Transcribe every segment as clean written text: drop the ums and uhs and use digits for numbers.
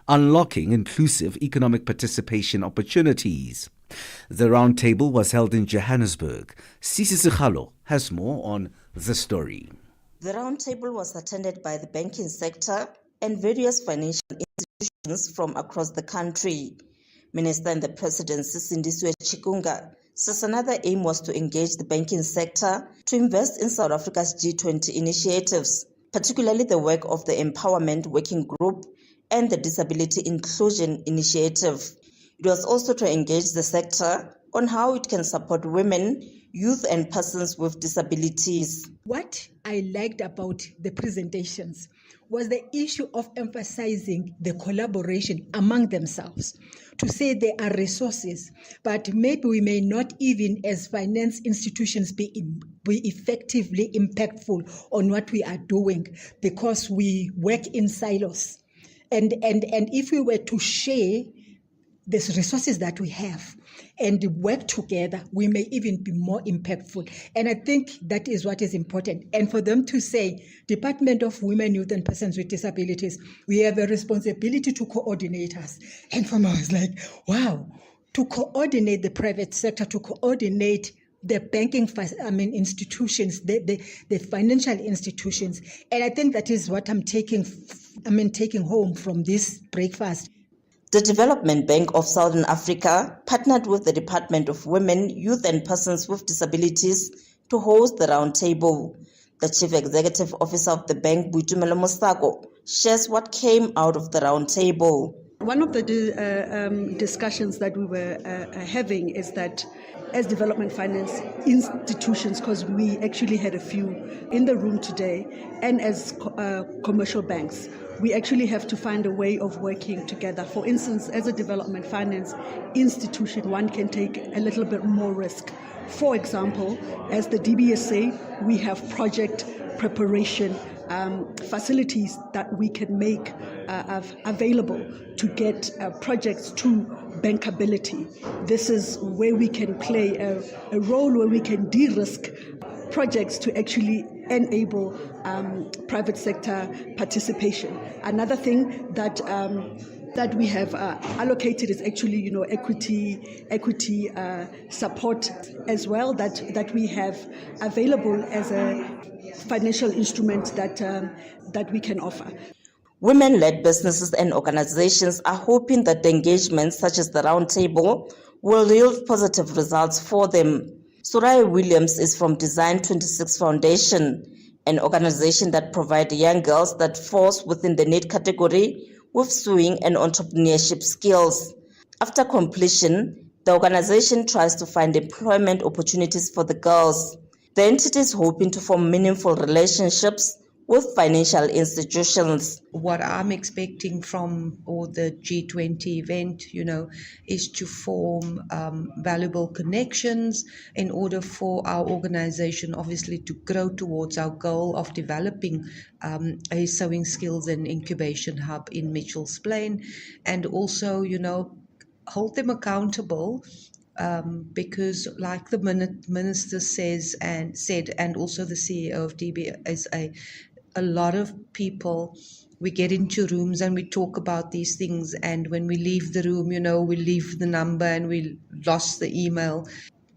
unlocking inclusive economic participation opportunities. The roundtable was held in Johannesburg. Thabiso Lehoko has more on the story. The roundtable was attended by the banking sector and various financial institutions from across the country. Minister in the Presidency, Thabiso Lehoko, says another aim was to engage the banking sector to invest in South Africa's G20 initiatives, particularly the work of the Empowerment Working Group and the Disability Inclusion Initiative. It was also to engage the sector on how it can support women, youth and persons with disabilities. What I liked about the presentations was the issue of emphasizing the collaboration among themselves, to say there are resources, but maybe we may not even as finance institutions be effectively impactful on what we are doing because we work in silos. And if we were to share the resources that we have and work together, we may even be more impactful. And I think that is what is important. And for them to say, Department of Women, Youth and Persons with Disabilities, we have a responsibility to coordinate us. And for me, I was like, wow, to coordinate the private sector, to coordinate the banking institutions, the financial institutions. And I think that is what I'm taking home from this breakfast. The Development Bank of Southern Africa partnered with the Department of Women, Youth and Persons with Disabilities to host the roundtable. The Chief Executive Officer of the bank, Boitumelo Mosako, shares what came out of the roundtable. One of the discussions that we were having is that as development finance institutions, because we actually had a few in the room today, and as commercial banks, we actually have to find a way of working together. For instance, as a development finance institution, one can take a little bit more risk. For example, as the DBSA, we have project preparation facilities that we can make available to get projects to bankability. This is where we can play a role where we can de-risk projects to actually enable private sector participation. Another thing that we have allocated is actually, equity support as well that we have available as a financial instrument that we can offer. Women-led businesses and organizations are hoping that the engagements such as the roundtable will yield positive results for them. Soraya Williams is from Design 26 Foundation, an organization that provides young girls that falls within the need category with sewing and entrepreneurship skills. After completion, the organization tries to find employment opportunities for the girls. The entity is hoping to form meaningful relationships with financial institutions. What I'm expecting from the G20 event, is to form valuable connections in order for our organization, obviously, to grow towards our goal of developing a sewing skills and incubation hub in Mitchell's Plain, and also, hold them accountable. Because like the minister said, and also the CEO of DBSA, a lot of people, we get into rooms and we talk about these things, and when we leave the room, we leave the number and we lost the email.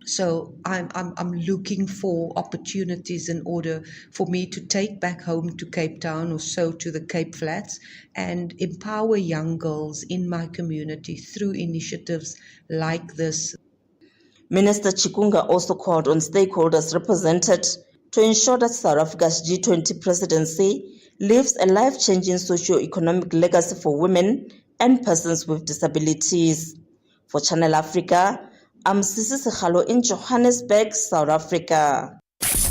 So I'm looking for opportunities in order for me to take back home to Cape Town or so to the Cape Flats and empower young girls in my community through initiatives like this. Minister Chikunga also called on stakeholders represented to ensure that South Africa's G20 presidency leaves a life-changing socio-economic legacy for women and persons with disabilities. For Channel Africa, I'm Thabiso Lehoko in Johannesburg, South Africa.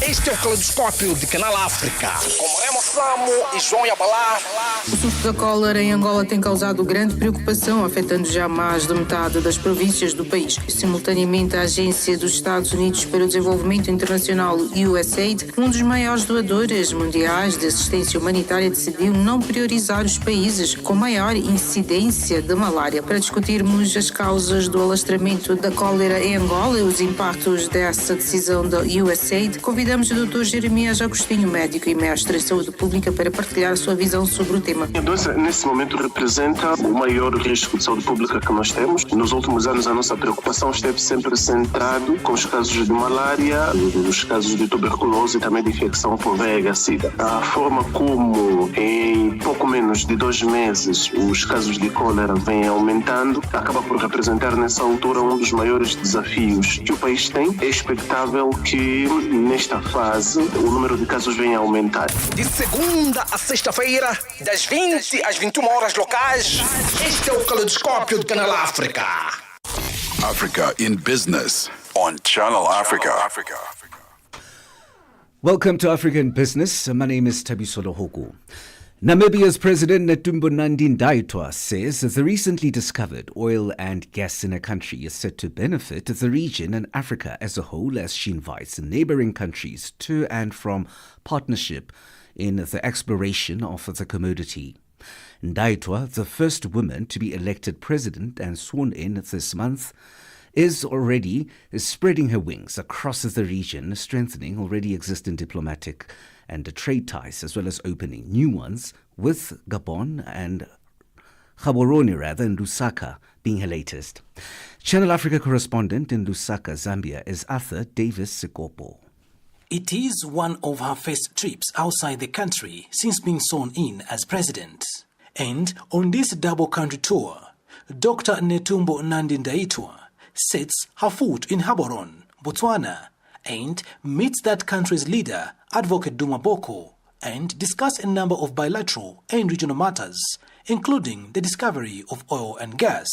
Este é o Caleidoscópio de Canal África, com Remo Samo e João Yabalá. O surto da cólera em Angola tem causado grande preocupação, afetando já mais de metade das províncias do país. Simultaneamente, a Agência dos Estados Unidos para o Desenvolvimento Internacional, USAID, um dos maiores doadores mundiais de assistência humanitária, decidiu não priorizar os países com maior incidência de malária. Para discutirmos as causas do alastramento da cólera em Angola e os impactos dessa decisão da USAID, convidamos o Dr. Jeremias Agostinho, médico e mestre em saúde pública Pública para partilhar a sua visão sobre o tema. A doença, nesse momento, representa o maior risco de saúde pública que nós temos. Nos últimos anos, a nossa preocupação esteve sempre centrado com os casos de malária, os casos de tuberculose e também de infecção por VIH-Sida. A forma como, em pouco menos de 2 meses, os casos de cólera vêm aumentando, acaba por representar, nessa altura, um dos maiores desafios que o país tem. É expectável que, nesta fase, o número de casos venha a aumentar. De segunda a sexta-feira, das 20 às 21 horas locais, este é o Caleidoscópio do Canal África. Africa in Business on Channel Africa. Welcome to Africa in Business. My name is Thabiso Lehoko. Namibia's President Netumbo Nandi-Ndaitwah says that the recently discovered oil and gas in a country is set to benefit the region and Africa as a whole, as she invites neighboring countries to and from partnership in the exploration of the commodity. Ndaitwah, the first woman to be elected president and sworn in this month, is already spreading her wings across the region, strengthening already existing diplomatic and trade ties, as well as opening new ones, with Gabon and Gaborone in Lusaka being her latest. Channel Africa correspondent in Lusaka, Zambia, is Arthur Davis Sikopo. It is one of her first trips outside the country since being sworn in as president. And on this double country tour, Dr. Netumbo Nandi-Ndaitwah sets her foot in Gaborone, Botswana, and meets that country's leader, Advocate Duma Boko, and discuss a number of bilateral and regional matters, including the discovery of oil and gas.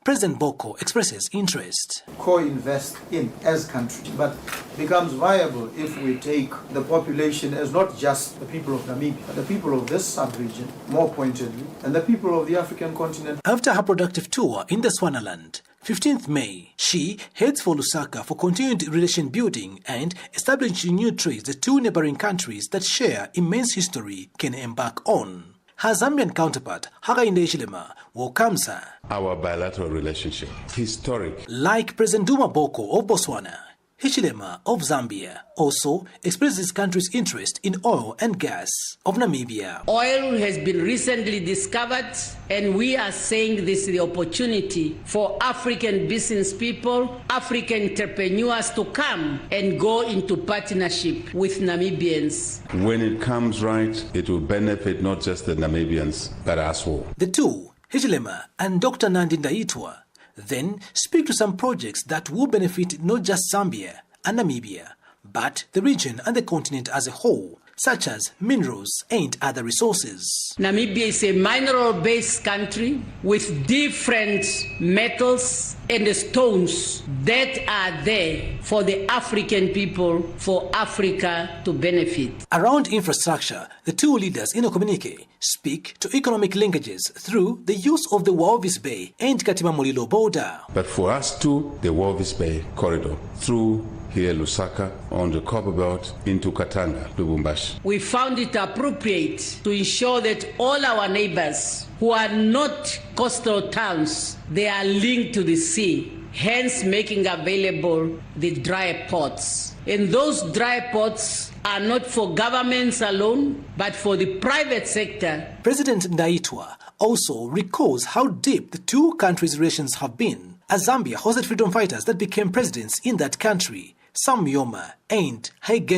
President Boko expresses interest. Co-invest in as country, but becomes viable if we take the population as not just the people of Namibia, but the people of this sub-region, more pointedly, and the people of the African continent. After her productive tour in the Swaziland, 15th May, she heads for Lusaka for continued relation building and establishing new trades the two neighboring countries that share immense history can embark on. Her Zambian counterpart, Hakainde Hichilema, welcomes her. Our bilateral relationship, historic. Like President Duma Boko of Botswana, Hichilema of Zambia also expresses his country's interest in oil and gas of Namibia. Oil has been recently discovered, and we are saying this is the opportunity for African business people, African entrepreneurs to come and go into partnership with Namibians. When it comes right, it will benefit not just the Namibians, but us all. The two, Hichilema and Dr. Nandi-Ndaitwah, then speak to some projects that will benefit not just Zambia and Namibia, but the region and the continent as a whole, such as minerals and other resources. Namibia is a mineral-based country with different metals and stones that are there for the African people, for Africa to benefit. Around infrastructure, the two leaders in a communique speak to economic linkages through the use of the Walvis Bay and Katima-Mulilo border. But for us too, the Walvis Bay corridor through here Lusaka on the Copper Belt into Katanga, Lubumbashi. We found it appropriate to ensure that all our neighbors who are not coastal towns, they are linked to the sea, hence making available the dry ports. And those dry ports are not for governments alone, but for the private sector. President Ndaitwah also recalls how deep the two countries' relations have been, as Zambia hosted freedom fighters that became presidents in that country, Sam Myoma and Hage,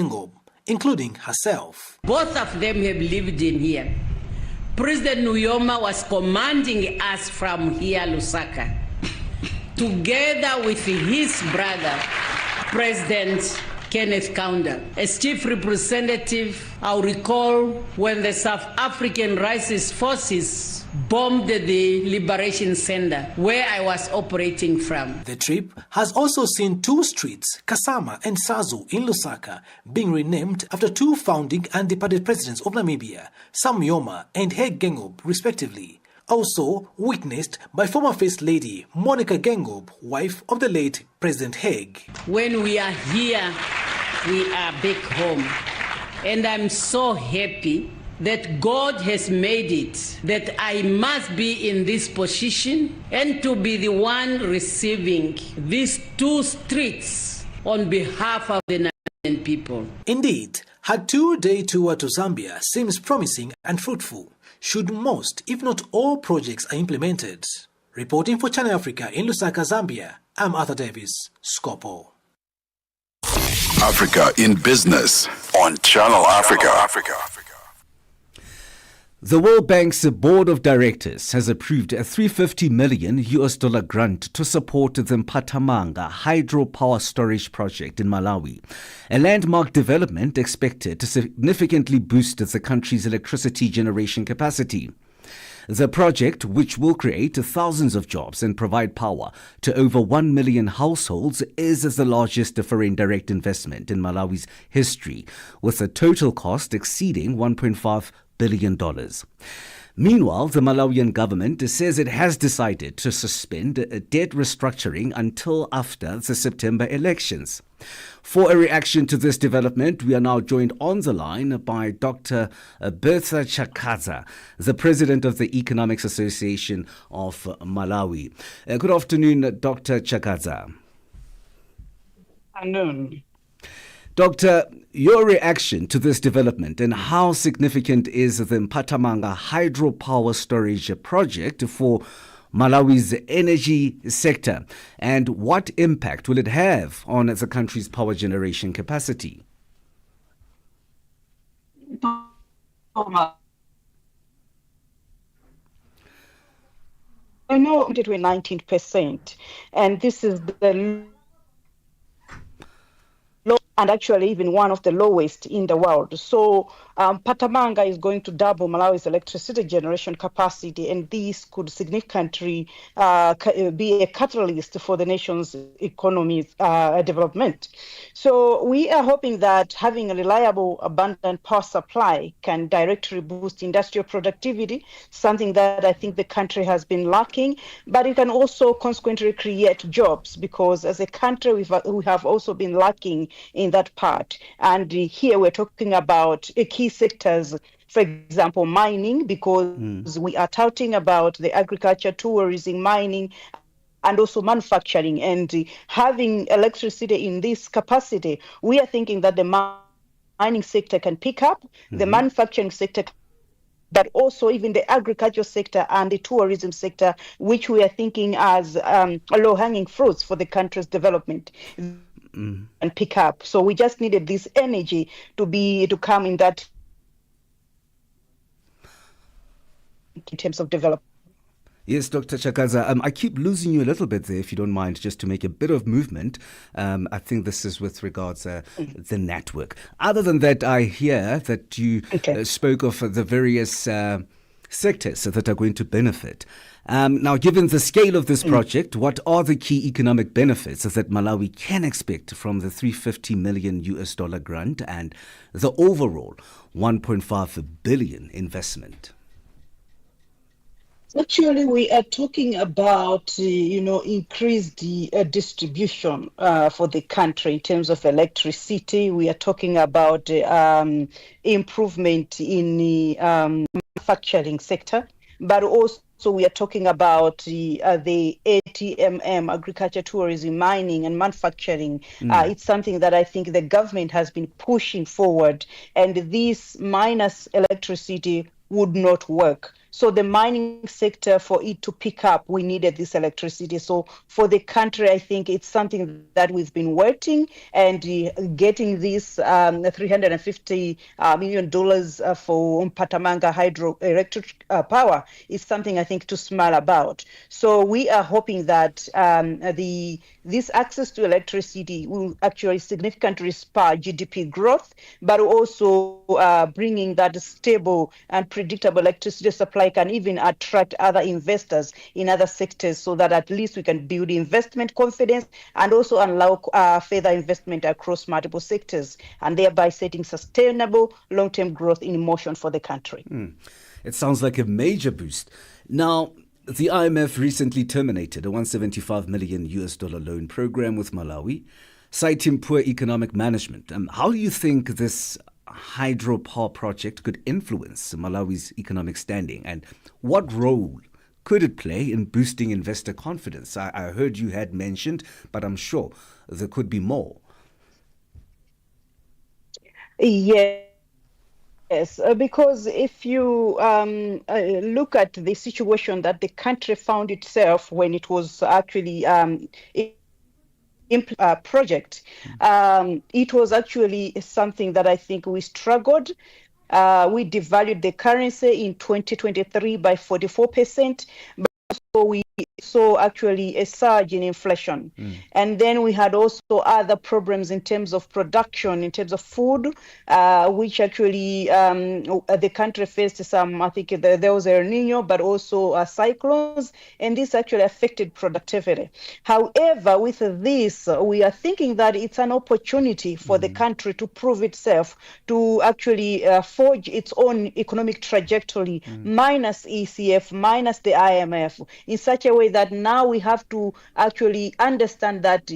including herself. Both of them have lived in here. President Myoma was commanding us from here, Lusaka, together with his brother, President Kenneth Kaunda. As chief representative, I'll recall when the South African Rights Forces bombed the Liberation Center, where I was operating from. The trip has also seen two streets, Kasama and Sazu in Lusaka, being renamed after two founding and departed presidents of Namibia, Sam Myoma and Hage Geingob, respectively. Also witnessed by former First Lady Monica Geingob, wife of the late President Hage. When we are here, we are back home. And I'm so happy that God has made it that I must be in this position and to be the one receiving these two streets on behalf of the people. Indeed, her 2-day tour to Zambia seems promising and fruitful, should most, if not all, projects are implemented. Reporting for Channel Africa in Lusaka, Zambia, I'm Arthur Davis, Scopo. Africa in Business on Channel Africa. The World Bank's board of directors has approved a $350 million grant to support the Mpatamanga hydropower storage project in Malawi, a landmark development expected to significantly boost the country's electricity generation capacity. The project, which will create thousands of jobs and provide power to over 1 million households, is the largest foreign direct investment in Malawi's history, with a total cost exceeding $1.5 billion. Meanwhile, the Malawian government says it has decided to suspend debt restructuring until after the September elections. For a reaction to this development, we are now joined on the line by Dr. Bertha Chakaza, the president of the Economics Association of Malawi. Good afternoon, Dr. Chakaza. Afternoon. Doctor, your reaction to this development and how significant is the Mpatamanga hydropower storage project for Malawi's energy sector, and what impact will it have on the country's power generation capacity? I know between 19%, and this is the and actually even one of the lowest in the world. So Patamanga is going to double Malawi's electricity generation capacity, and this could significantly be a catalyst for the nation's economy development. So we are hoping that having a reliable, abundant power supply can directly boost industrial productivity, something that I think the country has been lacking, but it can also consequently create jobs, because as a country we have also been lacking in that part. And here we're talking about key sectors, for example, mining, because we are touting about the agriculture, tourism, mining, and also manufacturing. And having electricity in this capacity, we are thinking that the mining sector can pick up, the manufacturing sector, but also even the agriculture sector and the tourism sector, which we are thinking as low-hanging fruits for the country's development. And pick up. So we just needed this energy to come in that in terms of development. Yes, Dr. Chakaza, I keep losing you a little bit there, if you don't mind, just to make a bit of movement. I think this is with regards to the network. Other than that, I hear that you spoke of the various sectors that are going to benefit. Now, given the scale of this project, what are the key economic benefits that Malawi can expect from the $350 million grant and the overall $1.5 billion investment? Actually, we are talking about, increased distribution for the country in terms of electricity. We are talking about improvement in the manufacturing sector, but also we are talking about the ATMM, agriculture, tourism, mining, and manufacturing. It's something that I think the government has been pushing forward, and this minus electricity would not work. So the mining sector, for it to pick up, we needed this electricity. So for the country, I think it's something that we've been waiting, and getting this $350 million for Mpatamanga hydroelectric power is something I think to smile about. So we are hoping that this access to electricity will actually significantly spur GDP growth, but also bringing that stable and predictable electricity supply can even attract other investors in other sectors, so that at least we can build investment confidence and also allow further investment across multiple sectors, and thereby setting sustainable long-term growth in motion for the country. It sounds like a major boost. Now, the IMF recently terminated a $175 million loan program with Malawi, citing poor economic management. How do you think this hydropower project could influence Malawi's economic standing, and what role could it play in boosting investor confidence? I heard you had mentioned, but I'm sure there could be more. Yes, because if you look at the situation that the country found itself when it was actually project, it was actually something that I think we struggled. We devalued the currency in 2023 by 44%. So we saw actually a surge in inflation. And then we had also other problems in terms of production, in terms of food, which actually the country faced some, I think there was El Nino, but also cyclones, and this actually affected productivity. However, with this, we are thinking that it's an opportunity for the country to prove itself, to actually forge its own economic trajectory, minus ECF, minus the IMF, in such a way that now we have to actually understand that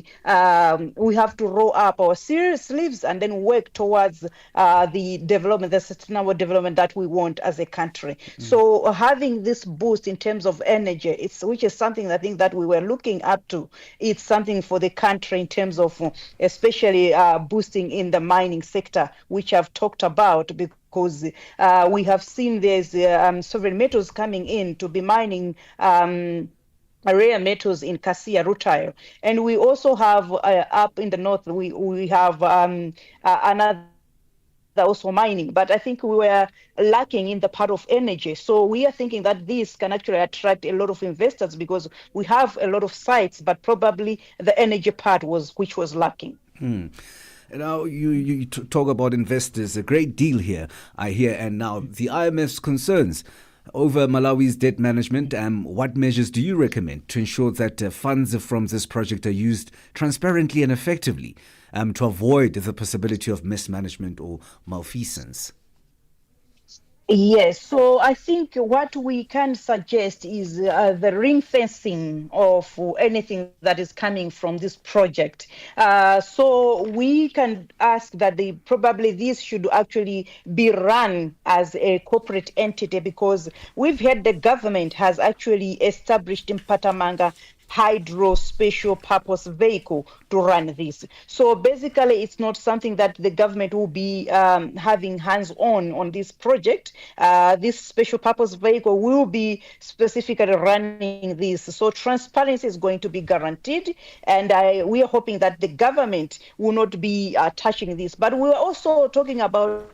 we have to roll up our sleeves and then work towards the development, the sustainable development that we want as a country. So having this boost in terms of energy, which is something I think that we were looking up to, it's something for the country in terms of especially boosting in the mining sector, which I've talked about, because we have seen there's sovereign metals coming in to be mining rare metals in Kasia rutile. And we also have up in the north, we have another also mining, but I think we were lacking in the part of energy. So we are thinking that this can actually attract a lot of investors because we have a lot of sites, but probably the energy part which was lacking. Now, you talk about investors a great deal here, I hear, and now the IMF's concerns over Malawi's debt management. What measures do you recommend to ensure that funds from this project are used transparently and effectively to avoid the possibility of mismanagement or malfeasance? Yes, so I think what we can suggest is the ring fencing of anything that is coming from this project. So we can ask that probably this should actually be run as a corporate entity, because we've heard the government has actually established in Patamanga hydro special purpose vehicle to run this. So basically, it's not something that the government will be having hands-on this project. This special purpose vehicle will be specifically running this. So transparency is going to be guaranteed, and we are hoping that the government will not be touching this. But we're also talking about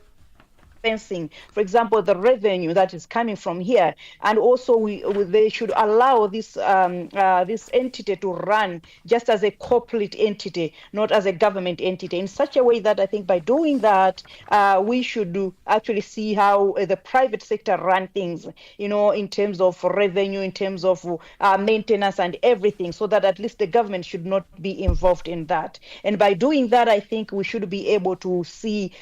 fencing, for example, the revenue that is coming from here, and also they should allow this this entity to run just as a corporate entity, not as a government entity, in such a way that I think by doing that, we should actually see how the private sector run things, in terms of revenue, in terms of maintenance and everything, so that at least the government should not be involved in that. And by doing that, I think we should be able to see,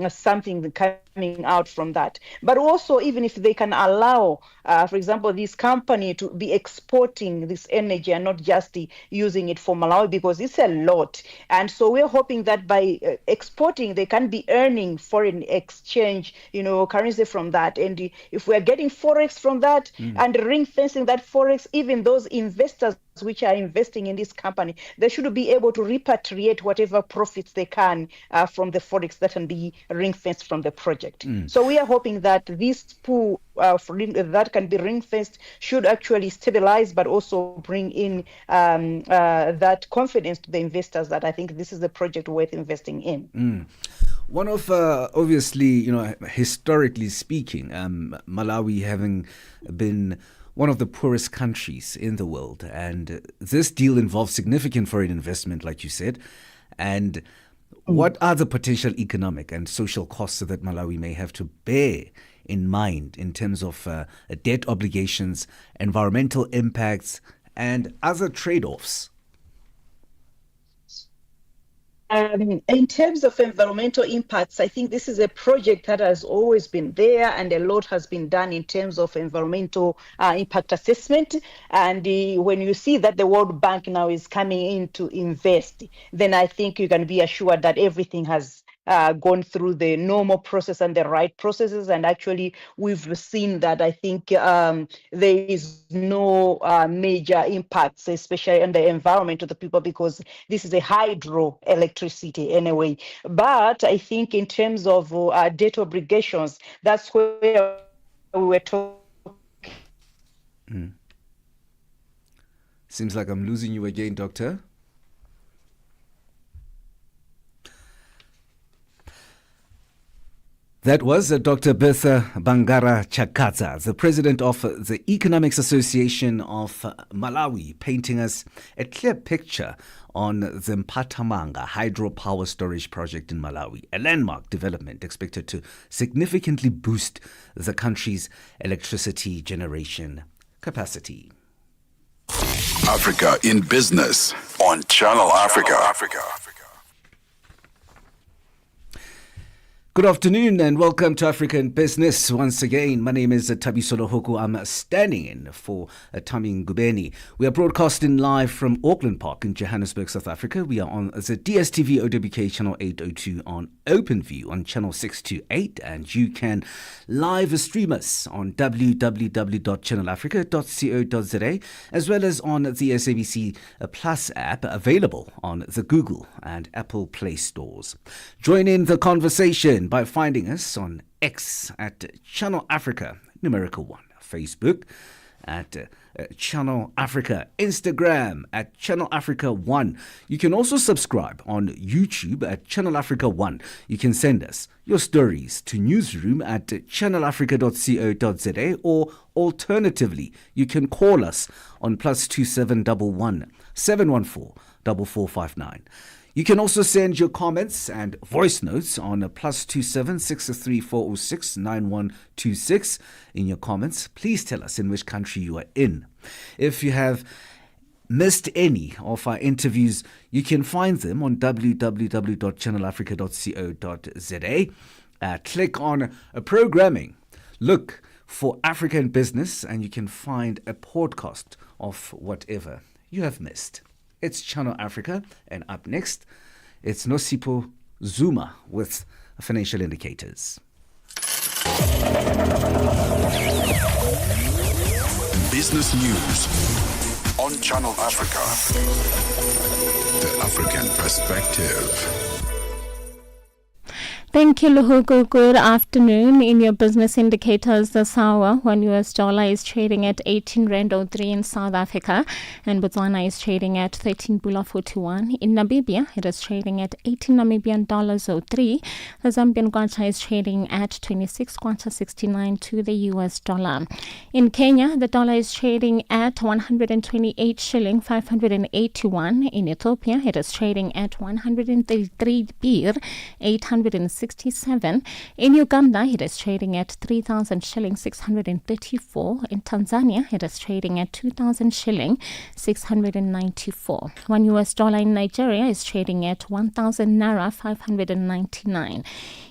something coming out from that. But also, even if they can allow, for example, this company to be exporting this energy and not just using it for Malawi, because it's a lot. And so we're hoping that by exporting, they can be earning foreign exchange, currency from that. And if we're getting forex from that and ring fencing that forex, even those investors which are investing in this company, they should be able to repatriate whatever profits they can from the forex that can be ring fenced from the project. So we are hoping that this pool that can be ring fenced should actually stabilize, but also bring in that confidence to the investors that I think this is a project worth investing in. One of, obviously, historically speaking, Malawi having been one of the poorest countries in the world, and this deal involves significant foreign investment, like you said. And what are the potential economic and social costs that Malawi may have to bear in mind in terms of debt obligations, environmental impacts, and other trade-offs? In terms of environmental impacts, I think this is a project that has always been there, and a lot has been done in terms of environmental impact assessment. And when you see that the World Bank now is coming in to invest, then I think you can be assured that everything has gone through the normal process and the right processes. And actually, we've seen that I think there is no major impacts, especially on the environment of the people, because this is a hydroelectricity anyway. But I think in terms of debt obligations, that's where we were talking. Seems like I'm losing you again, Doctor. That was Dr. Bertha Bangara Chakaza, the president of the Economics Association of Malawi, painting us a clear picture on the Mpatamanga hydropower storage project in Malawi, a landmark development expected to significantly boost the country's electricity generation capacity. Africa in Business on Channel Africa. Good afternoon and welcome to Africa in Business. Once again, my name is Thabiso Lehoko. I'm standing in for Tami Ngubeni. We are broadcasting live from Auckland Park in Johannesburg, South Africa. We are on the DSTV OWK channel 802 on OpenView on channel 628, and you can live stream us on www.channelafrica.co.za, as well as on the SABC Plus app available on the Google and Apple Play stores. Join in the conversation by finding us on X at Channel Africa, numerical 1, Facebook at Channel Africa, Instagram at Channel Africa 1. You can also subscribe on YouTube at Channel Africa 1. You can send us your stories to newsroom at channelafrica.co.za, or alternatively, you can call us on +2711 714 4459. You can also send your comments and voice notes on +27 633 406 9126. In your comments, please tell us in which country you are in. If you have missed any of our interviews, you can find them on www.channelafrica.co.za. Click on programming, look for Africa in Business, and you can find a podcast of whatever you have missed. It's Channel Africa, and up next, it's Nosipho Zuma with financial indicators. Business news on Channel Africa. The African perspective. Thank you, Lehoko. Good afternoon. In your business indicators this hour, one US dollar is trading at 18 Rand 03 in South Africa, and Botswana is trading at 13 Pula 41. In Namibia, it is trading at 18 Namibian dollars 03. The Zambian kwacha is trading at 26 kwacha 69 to the US dollar. In Kenya, the dollar is trading at 128 shilling 581. In Ethiopia, it is trading at 133 birr 867. In Uganda, it is trading at 3,000 shilling 634. In Tanzania, it is trading at 2,000 shilling 694. $1 US in Nigeria is trading at 1,000 naira 599.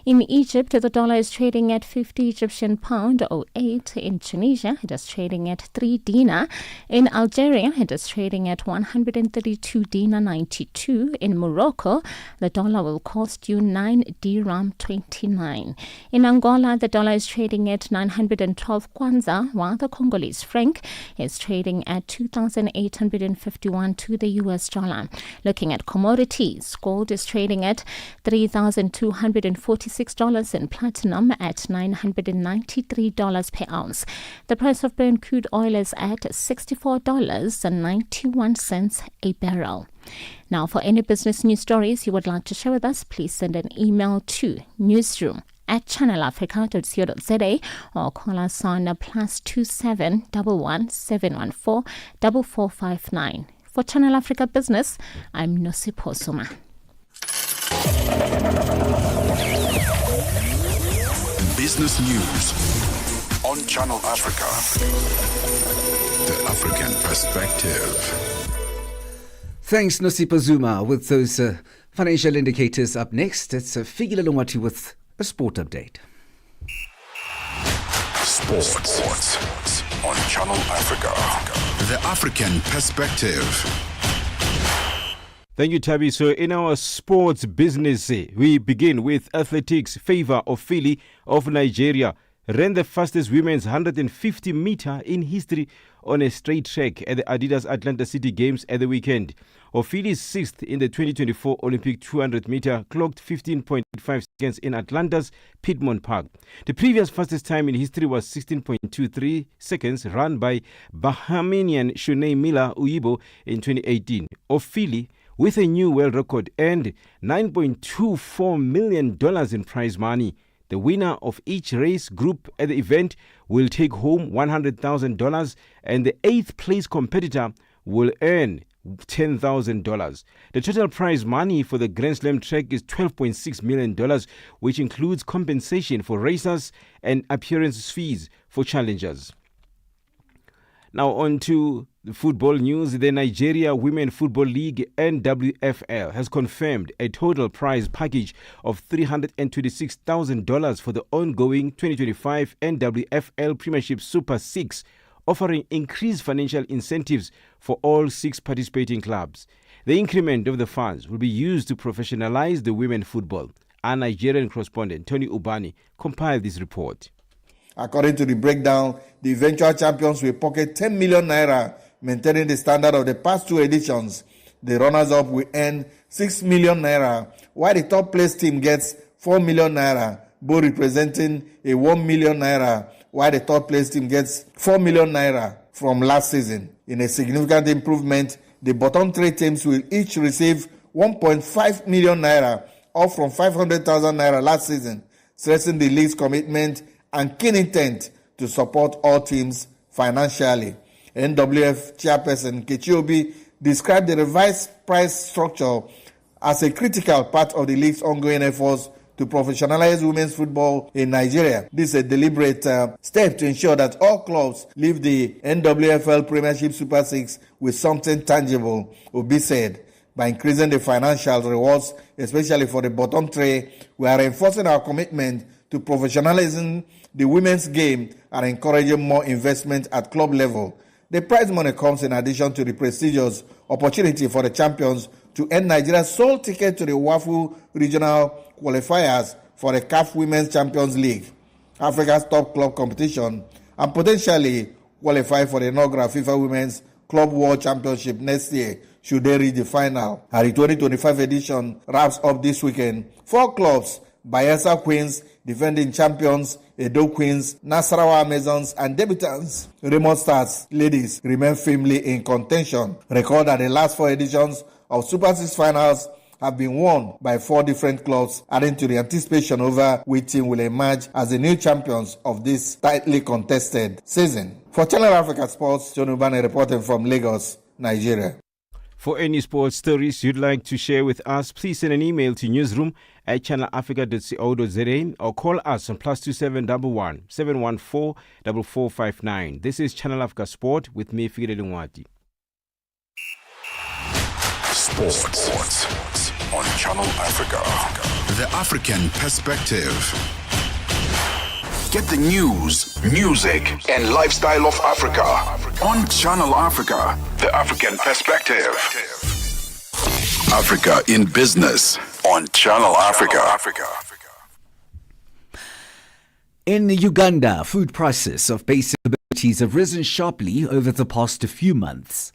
In Egypt, the dollar is trading at 50 Egyptian pound 08. In Tunisia, it is trading at 3 dinar. In Algeria, it is trading at 132 dinar 92. In Morocco, the dollar will cost you 9 dirham 29. In Angola, the dollar is trading at 912 kwanza, while the Congolese franc is trading at 2,851 to the US dollar. Looking at commodities, gold is trading at $3,246 and platinum at $993 per ounce. The price of Brent crude oil is at $64.91 a barrel. Now, for any business news stories you would like to share with us, please send an email to newsroom@channelafrica.co.za or call us on +27 11 714 4459. For Channel Africa Business, I'm Nosipho Zuma. Business news on Channel Africa. The African perspective. Thanks, Nosipho Zuma, with those financial indicators. Up next, it's Figile Longwati with a sport update. Sports on Channel Africa. The African perspective. Thank you, Tabi. So in our sports business, we begin with athletics. Favor of Philly of Nigeria ran the fastest women's 150 meter in history on a straight track at the Adidas Atlanta City Games at the weekend. Ofili is sixth in the 2024 Olympic 200 meter, clocked 15.5 seconds in Atlanta's Piedmont Park. The previous fastest time in history was 16.23 seconds, run by Bahamian Shunei Miller Uibo in 2018. Ofili, with a new world record, earned $9.24 million in prize money. The winner of each race group at the event will take home $100,000 and the 8th place competitor will earn $10,000. The total prize money for the Grand Slam track is $12.6 million, which includes compensation for racers and appearance fees for challengers. Now on to the football news. The Nigeria Women Football League NWFL has confirmed a total prize package of $326,000 for the ongoing 2025 NWFL Premiership Super 6, offering increased financial incentives for all 6 participating clubs. The increment of the funds will be used to professionalize the women football. Our Nigerian correspondent Tony Ubani compiled this report. According to the breakdown, the eventual champions will pocket 10 million naira, maintaining the standard of the past 2 editions. The runners-up will earn 6 million naira, while the top place team gets 4 million naira, both representing a 1 million naira, while the third place team gets 4 million naira from last season. In a significant improvement, the bottom 3 teams will each receive 1.5 million naira, up from 500,000 naira last season, stressing the league's commitment and keen intent to support all teams financially. NWF chairperson Kechiobi described the revised price structure as a critical part of the league's ongoing efforts to professionalize women's football in Nigeria. This is a deliberate step to ensure that all clubs leave the NWFL Premiership Super 6 with something tangible, Obi said. By increasing the financial rewards, especially for the bottom 3, we are reinforcing our commitment to professionalizing the women's game and encouraging more investment at club level. The prize money comes in addition to the prestigious opportunity for the champions to earn Nigeria's sole ticket to the WAFU regional qualifiers for the CAF Women's Champions League, Africa's top club competition, and potentially qualify for the inaugural FIFA Women's Club World Championship next year should they reach the final. And the 2025 edition wraps up this weekend. 4 clubs, Bayelsa Queens, defending champions, Edo Queens, Nasarawa Amazons, and debutants, Raymond Stars ladies, remain firmly in contention. Record that the last 4 editions of Super 6 finals have been won by 4 different clubs, adding to the anticipation over which team will emerge as the new champions of this tightly contested season. For Channel Africa Sports, John Ubane reporting from Lagos, Nigeria. For any sports stories you'd like to share with us, please send an email to newsroom@channelafrica.co.za or call us on +2711 714 4459. This is Channel Africa Sport with me, Figile Lungwati. Sports on Channel Africa. The African perspective. Get the news, music, and lifestyle of Africa on Channel Africa. The African perspective. Africa in business on Channel Africa. In Uganda, food prices of basic commodities have risen sharply over the past few months.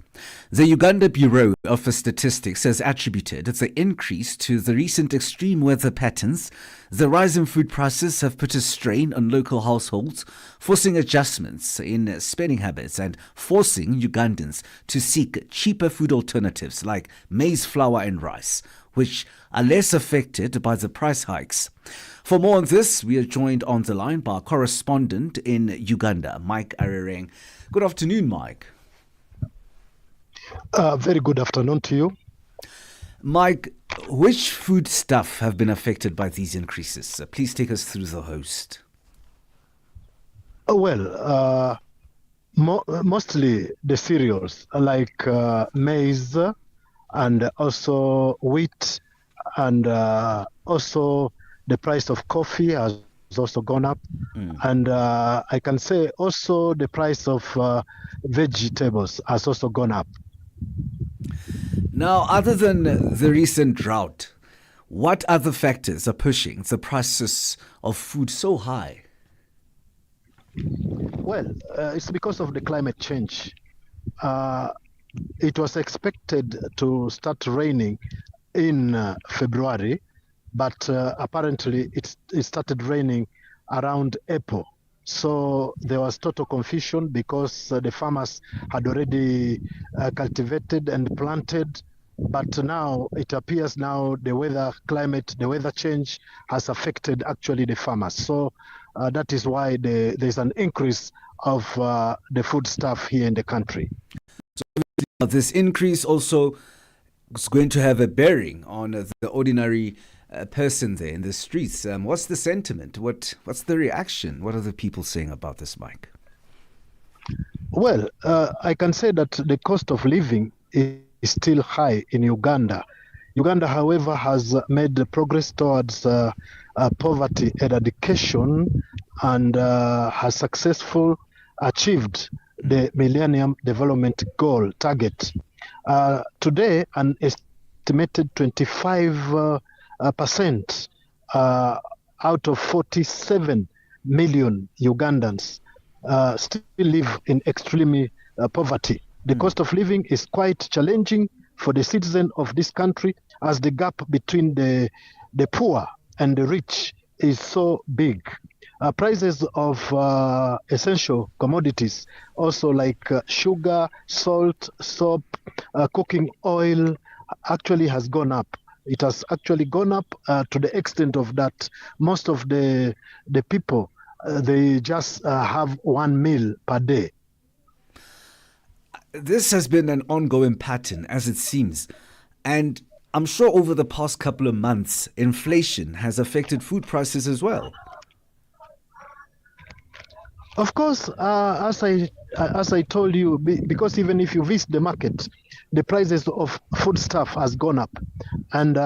The Uganda Bureau of Statistics has attributed the increase to the recent extreme weather patterns. The rise in food prices have put a strain on local households, forcing adjustments in spending habits and forcing Ugandans to seek cheaper food alternatives like maize flour and rice, which are less affected by the price hikes. For more on this, we are joined on the line by our correspondent in Uganda, Mike Arereng. Good afternoon, Mike. Very good afternoon to you. Mike, which food stuff have been affected by these increases? Please take us through the host. Mostly the cereals like maize and also wheat, and also the price of coffee has also gone up. And I can say also the price of vegetables has also gone up. Now, other than the recent drought, what other factors are pushing the prices of food so high? Well, it's because of the climate change. It was expected to start raining in February, but apparently it started raining around April. So there was total confusion because the farmers had already cultivated and planted. But now it appears the weather change has affected actually the farmers. So that is why there's an increase of the food stuff here in the country. So this increase also is going to have a bearing on the ordinary person there in the streets. What's the sentiment? What's the reaction? What are the people saying about this, Mike? Well, I can say that the cost of living is still high in Uganda. Uganda, however, has made progress towards poverty eradication and has successfully achieved the Millennium Development Goal target. Today, an estimated 25% out of 47 million Ugandans still live in extreme poverty. The cost of living is quite challenging for the citizen of this country, as the gap between the poor and the rich is so big. Prices of essential commodities, also like sugar, salt, soap, cooking oil, actually has gone up. It has actually gone up to the extent of that most of the people, they just have one meal per day. This has been an ongoing pattern, as it seems. And I'm sure over the past couple of months, inflation has affected food prices as well. Of course, as I told you, because even if you visit the market, the prices of foodstuff has gone up, and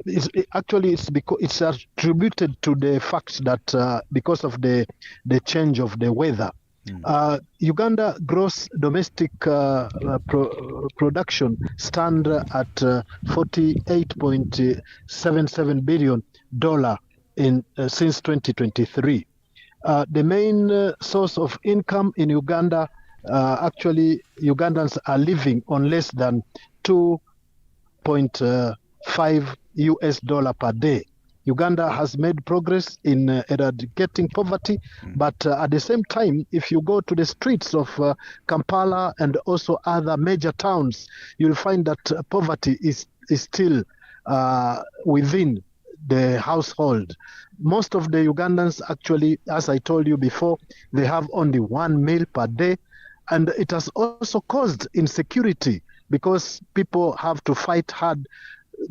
it's attributed to the fact that because of the change of the weather. Uganda gross domestic production stand at $48.77 billion in since 2023. The main source of income in Uganda, actually Ugandans are living on less than $2.5 per day. Uganda has made progress in eradicating poverty, but at the same time, if you go to the streets of Kampala and also other major towns, you'll find that poverty is still within the household. Most of the Ugandans actually, as I told you before, they have only one meal per day, and it has also caused insecurity because people have to fight hard.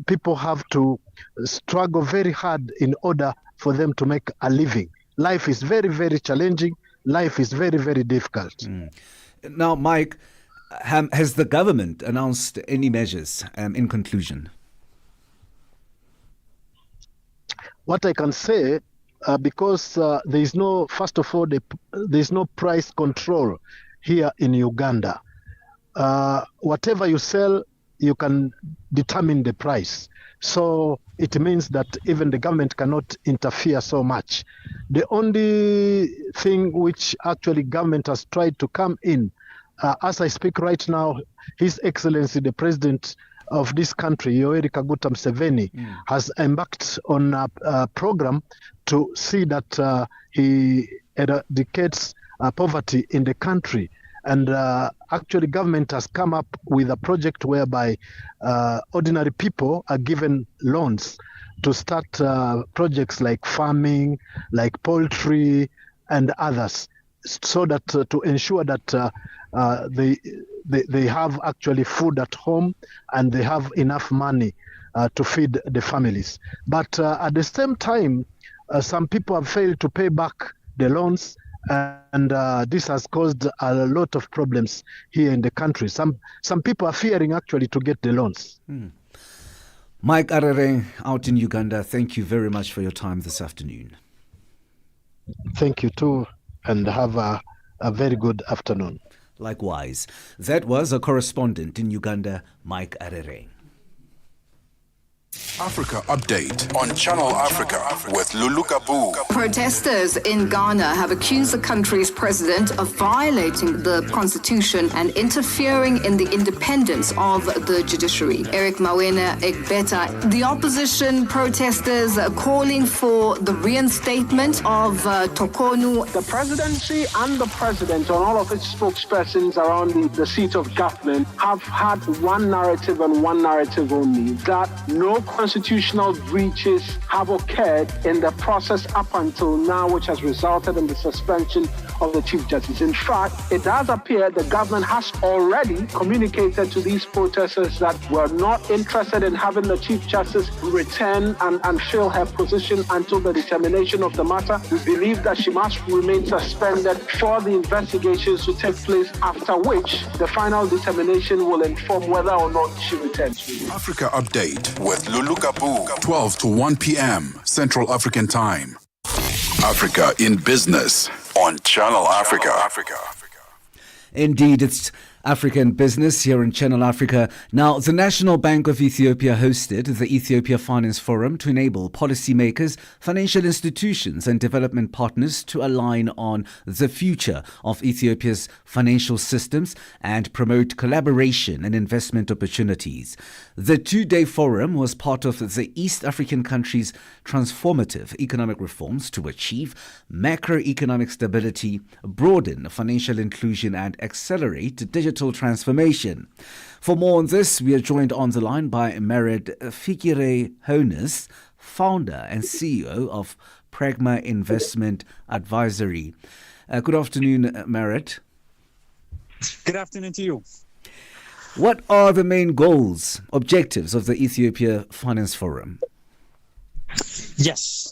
People have to struggle very hard in order for them to make a living. Life is very, very challenging. Life is very, very difficult. Now, Mike, has the government announced any measures in conclusion? What I can say, because there is no, first of all, there is no price control here in Uganda. Whatever you sell, you can determine the price. So it means that even the government cannot interfere so much. The only thing which actually government has tried to come in, as I speak right now, His Excellency the President of this country, Yoweri Kaguta Museveni, has embarked on a program to see that he eradicates poverty in the country. And actually, government has come up with a project whereby ordinary people are given loans to start projects like farming, like poultry, and others, so that to ensure that they have actually food at home and they have enough money to feed the families. But at the same time, some people have failed to pay back the loans. And this has caused a lot of problems here in the country. Some people are fearing actually to get the loans. Mike Arare out in Uganda, thank you very much for your time this afternoon. Thank you too, and have a very good afternoon. Likewise. That was a correspondent in Uganda, Mike Arere. Africa Update on Channel Africa with Lulu Gabu. Protesters in Ghana have accused the country's president of violating the constitution and interfering in the independence of the judiciary. Eric Mawena Egbeta, the opposition protesters calling for the reinstatement of Tokonu. The presidency and the president and all of its spokespersons around the seat of government have had one narrative and one narrative only, that no constitutional breaches have occurred in the process up until now, which has resulted in the suspension of the Chief Justice. In fact, it does appear the government has already communicated to these protesters that we're not interested in having the Chief Justice return and fill her position until the determination of the matter. We believe that she must remain suspended for the investigations to take place, after which the final determination will inform whether or not she returns. Africa Update with Lulu Gabu, 12 to 1 p.m. Central African Time. Africa in Business on Channel Africa. Indeed, it's Africa in Business here in Channel Africa. Now, the National Bank of Ethiopia hosted the Ethiopia Finance Forum to enable policymakers, financial institutions and development partners to align on the future of Ethiopia's financial systems and promote collaboration and investment opportunities. The two-day forum was part of the East African country's transformative economic reforms to achieve macroeconomic stability, broaden financial inclusion and accelerate digital transformation. For more on this, we are joined on the line by Merit Fikire Honus, founder and CEO of Pragma Investment Advisory. Good afternoon, Merit. Good afternoon to you. What are the main goals, objectives of the Ethiopia Finance Forum? Yes.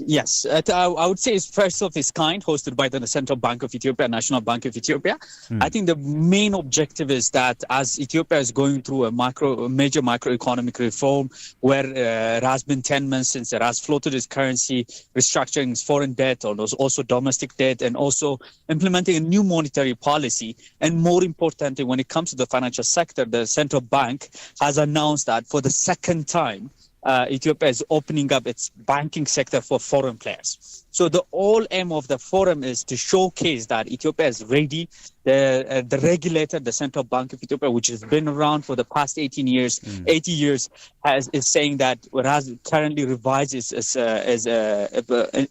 I would say it's first of its kind, hosted by the Central Bank of Ethiopia, National Bank of Ethiopia. I think the main objective is that as Ethiopia is going through a major macroeconomic reform, where it has been 10 months since it has floated its currency, restructuring its foreign debt, or also domestic debt, and also implementing a new monetary policy. And more importantly, when it comes to the financial sector, the central bank has announced that for the second time, Ethiopia is opening up its banking sector for foreign players. So the whole aim of the forum is to showcase that Ethiopia is ready. The regulator, the Central Bank of Ethiopia, which has been around for the past 80 years, is saying that it has currently revised its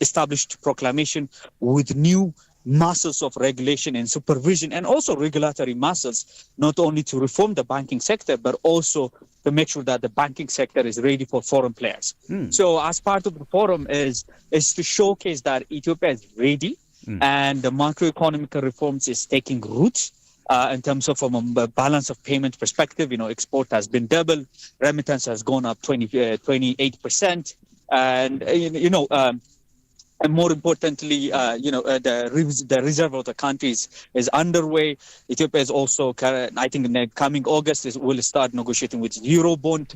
established proclamation with new muscles of regulation and supervision, and also regulatory muscles, not only to reform the banking sector, but also to make sure that the banking sector is ready for foreign players. So as part of the forum is to showcase that Ethiopia is ready and the macroeconomic reforms is taking root. In terms of from a balance of payment perspective, export has been doubled, remittance has gone up 28%, and more importantly, the reserve of the countries is underway. Ethiopia is also, I think, in the coming August, will start negotiating with Eurobond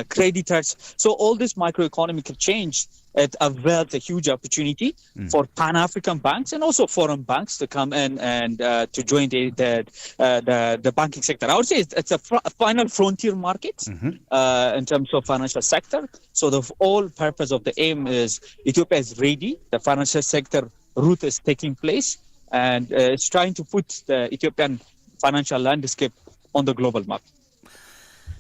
creditors. So all this macroeconomic change, it avails a huge opportunity for Pan-African banks and also foreign banks to come in and to join the banking sector. I would say it's a final frontier market in terms of financial sector. So the whole purpose of the aim is Ethiopia is ready. The financial sector route is taking place, and it's trying to put the Ethiopian financial landscape on the global map.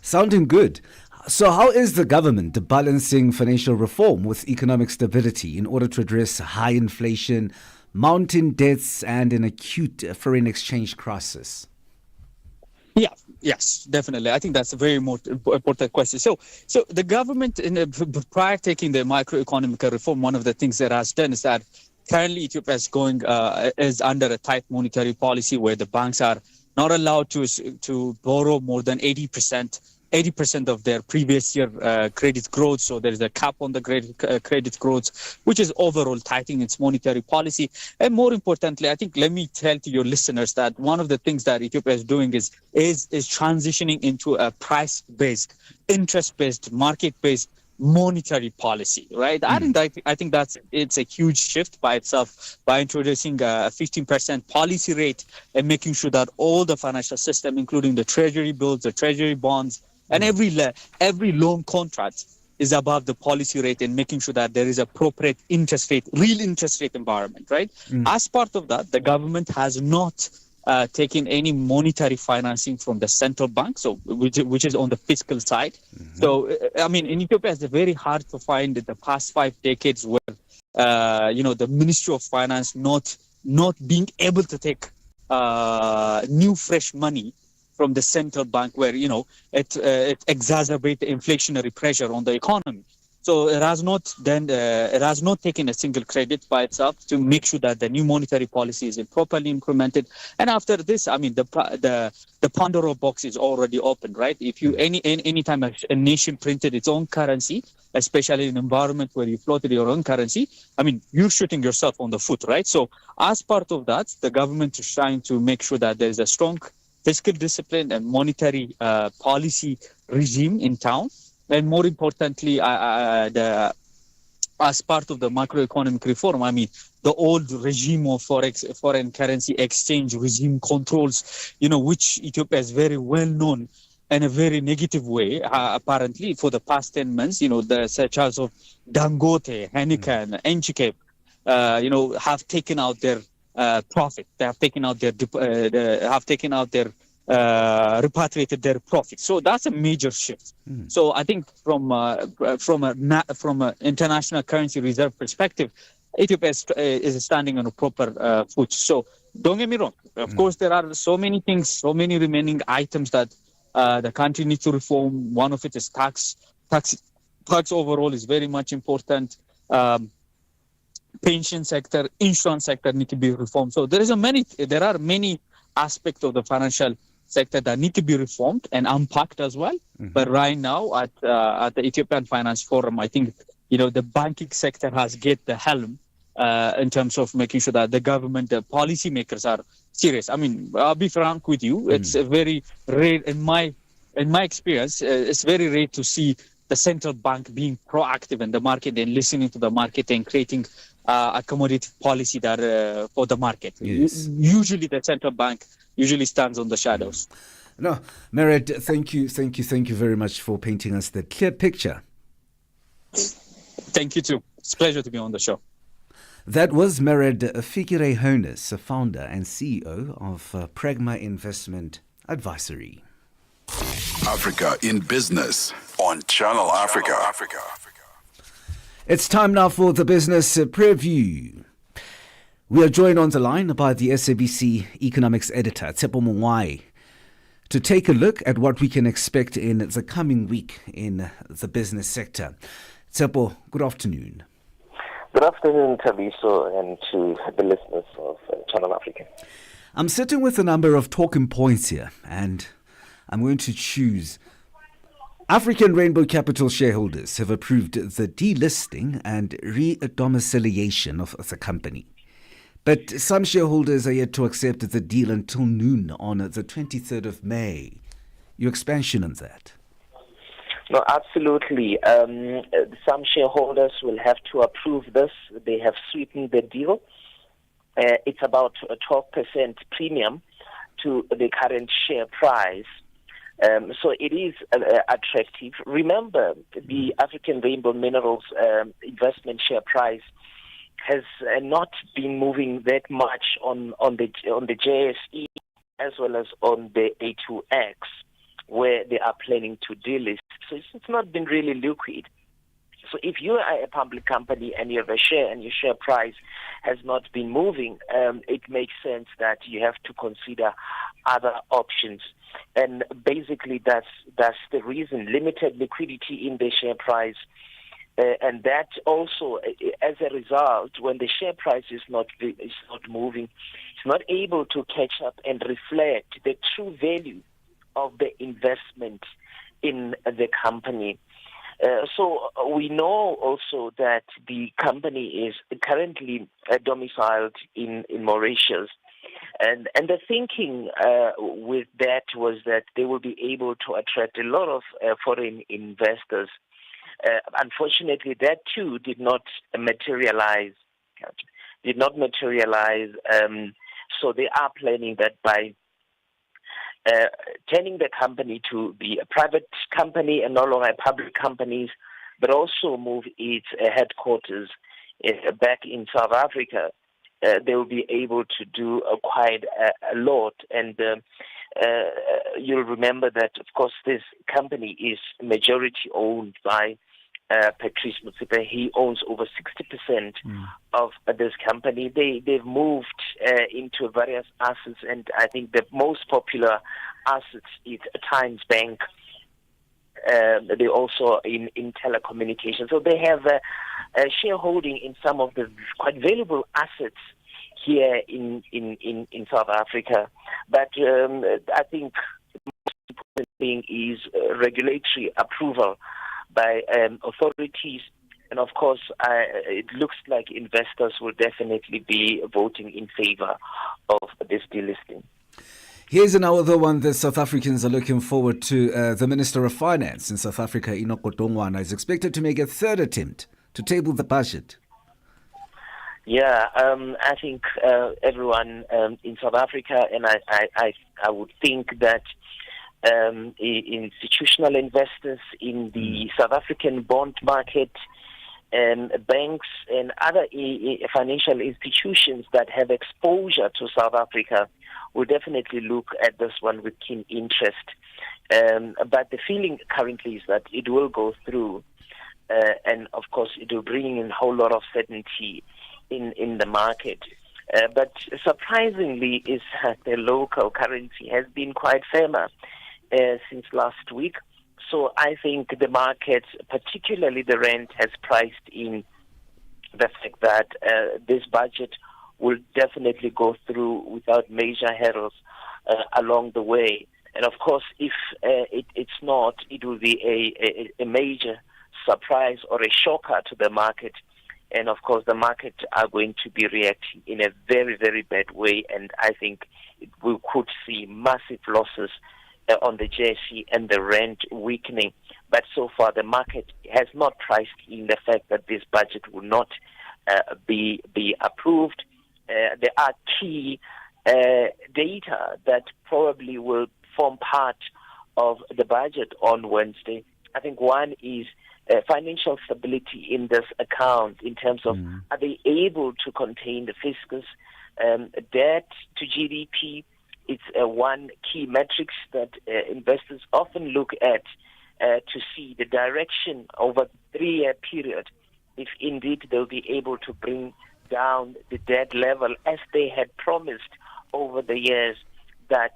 Sounding good. So how is the government balancing financial reform with economic stability in order to address high inflation, mounting debts, and an acute foreign exchange crisis? Yes, definitely. I think that's a very important question. So the government, prior to taking the macroeconomic reform, one of the things that has done is that currently Ethiopia is under a tight monetary policy where the banks are not allowed to borrow more than 80% of their previous year credit growth. So there is a cap on the credit growth, which is overall tightening its monetary policy. And more importantly, I think, let me tell to your listeners that one of the things that Ethiopia is doing is transitioning into a price-based, interest-based, market-based monetary policy, right? I think it's a huge shift by itself by introducing a 15% policy rate and making sure that all the financial system, including the treasury bills, the treasury bonds, and every loan contract is above the policy rate, and making sure that there is appropriate interest rate, real interest rate environment, right? As part of that, the government has not taken any monetary financing from the central bank, so which is on the fiscal side. So, I mean, in Ethiopia, it's very hard to find in the past 5 decades where, the Ministry of Finance not being able to take new fresh money from the central bank, where it exacerbates the inflationary pressure on the economy. So it has not taken a single credit by itself to make sure that the new monetary policy is properly implemented. And after this, I mean, the Pandora box is already open, right? If you any time a nation printed its own currency, especially in an environment where you floated your own currency, I mean, you're shooting yourself on the foot, right? So as part of that, the government is trying to make sure that there is a strong fiscal discipline and monetary policy regime in town. And more importantly, as part of the macroeconomic reform, I mean, the old regime of foreign currency exchange regime controls, which Ethiopia is very well known in a very negative way, apparently, for the past 10 months, the such as of Dangote, Heineken, Enchikep, have taken out their profit. They have taken out their repatriated their profits. So that's a major shift. So I think from an international currency reserve perspective, Ethiopia is standing on a proper foot. So don't get me wrong. Of course, there are so many things, so many remaining items that the country needs to reform. One of it is tax. Tax overall is very much important. Pension sector, insurance sector need to be reformed. So there are many aspects of the financial sector that need to be reformed and unpacked as well. But right now at the Ethiopian Finance Forum, I think the banking sector has get the helm in terms of making sure that the government, the policymakers are serious. I mean, I'll be frank with you, it's a very rare in my experience. It's very rare to see the central bank being proactive in the market and listening to the market and creating a commodity policy that for the market. Yes. Usually the central bank stands on the shadows. No, Mered, thank you very much for painting us the clear picture. Thank you too. It's a pleasure to be on the show. That was Mered Fikire Honus, a founder and CEO of Pragma Investment Advisory. Africa in Business on Channel Africa. It's time now for the business preview. We are joined on the line by the SABC economics editor, Tsepo Mongwai, to take a look at what we can expect in the coming week in the business sector. Tsepo, good afternoon. Good afternoon, Thabiso, and to the listeners of Channel Africa. I'm sitting with a number of talking points here, and I'm going to choose. African Rainbow Capital shareholders have approved the delisting and re-domiciliation of the company. But some shareholders are yet to accept the deal until noon on the 23rd of May. Your expansion on that? No, absolutely. Some shareholders will have to approve this. They have sweetened the deal. It's about a 12% premium to the current share price. So it is attractive. Remember, the African Rainbow Minerals investment share price has not been moving that much on the JSE as well as on the A2X, where they are planning to delist. So it's not been really liquid. So if you are a public company and you have a share and your share price has not been moving, it makes sense that you have to consider other options. And basically that's the reason. Limited liquidity in the share price. And that also, as a result, when the share price is not moving, it's not able to catch up and reflect the true value of the investment in the company. So we know also that the company is currently domiciled in Mauritius. And the thinking with that was that they will be able to attract a lot of foreign investors Unfortunately, that too did not materialize. So they are planning that by turning the company to be a private company and no longer a public company, but also move its headquarters back in South Africa, they will be able to do quite a lot. And you'll remember that, of course, this company is majority owned by Patrice Motsepe. He owns over 60% of this company. They've moved into various assets, and I think the most popular assets is Times Bank. They also in telecommunications. So they have a shareholding in some of the quite valuable assets here in South Africa. But I think the most important thing is regulatory approval by authorities. And of course, it looks like investors will definitely be voting in favor of this delisting. Here's another one that South Africans are looking forward to. The Minister of Finance in South Africa, Enoch Godongwana, is expected to make a third attempt to table the budget. Yeah, I think everyone in South Africa, and I would think that institutional investors in the South African bond market, banks and other financial institutions that have exposure to South Africa will definitely look at this one with keen interest. But the feeling currently is that it will go through, and of course it will bring in a whole lot of certainty in the market. But surprisingly is that the local currency has been quite firmer since last week. So I think the market, particularly the rand, has priced in the fact that this budget will definitely go through without major hurdles along the way. And of course, if it's not, it will be a major surprise or a shocker to the market. And of course, the market are going to be reacting in a very, very bad way. And I think we could see massive losses on the JSE and the rand weakening. But so far, the market has not priced in the fact that this budget will not be approved. There are key data that probably will form part of the budget on Wednesday. I think one is financial stability in this account in terms of are they able to contain the fiscus, debt to GDP. It's one key metrics that investors often look at to see the direction over a 3-year period, if indeed they'll be able to bring down the debt level as they had promised over the years, that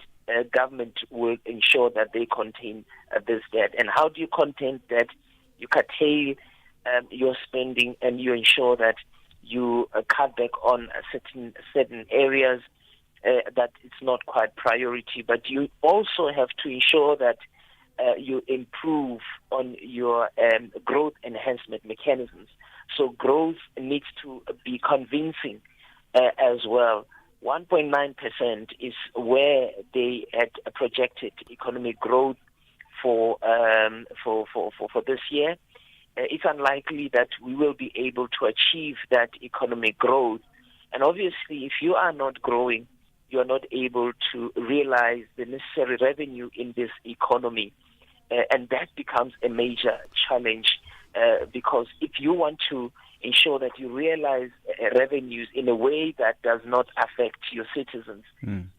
government will ensure that they contain this debt. And how do you contain debt? You curtail your spending, and you ensure that you cut back on certain areas that it's not quite priority. But you also have to ensure that you improve on your growth enhancement mechanisms. So growth needs to be convincing as well. 1.9% is where they had projected economic growth for this year. It's unlikely that we will be able to achieve that economic growth. And obviously, if you are not growing, you are not able to realize the necessary revenue in this economy. And that becomes a major challenge because if you want to ensure that you realize revenues in a way that does not affect your citizens,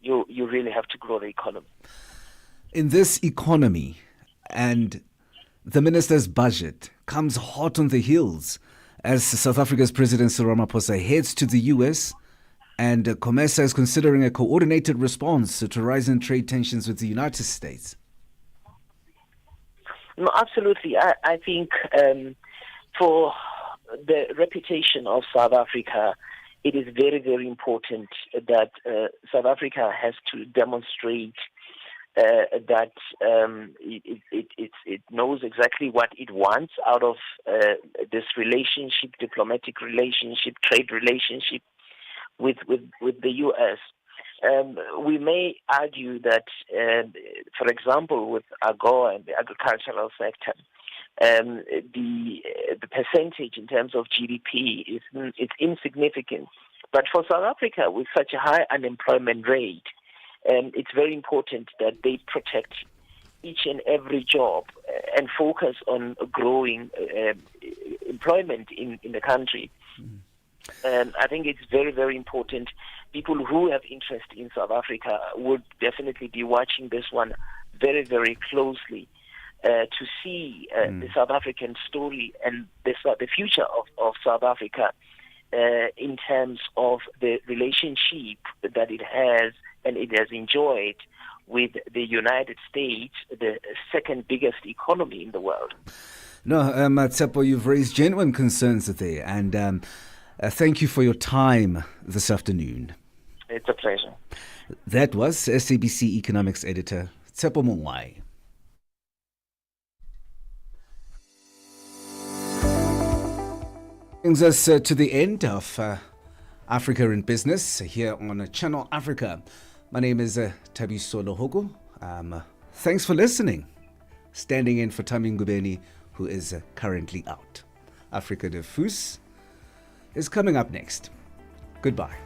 you really have to grow the economy. In this economy, and the minister's budget comes hot on the heels as South Africa's President Cyril Ramaphosa heads to the US, and COMESA is considering a coordinated response to rising trade tensions with the United States. No, absolutely. I think for the reputation of South Africa, it is very, very important that South Africa has to demonstrate that it knows exactly what it wants out of this relationship, diplomatic relationship, trade relationship with the U.S. We may argue that, for example, with AGOA and the agricultural sector, the percentage in terms of GDP it's insignificant. But for South Africa, with such a high unemployment rate, it's very important that they protect each and every job and focus on growing employment in the country. I think it's very, very important. People who have interest in South Africa would definitely be watching this one very, very closely to see the South African story and the future of South Africa in terms of the relationship that it has and it has enjoyed with the United States, the second biggest economy in the world. No, Tsepo, you've raised genuine concerns there, and thank you for your time this afternoon. It's a pleasure. That was SABC Economics Editor Tsepo Mongwai. Brings us to the end of Africa in Business here on Channel Africa. My name is Thabiso Lehoko. Thanks for listening. Standing in for Tami Ngubeni, who is currently out. Africa de Fus is coming up next. Goodbye.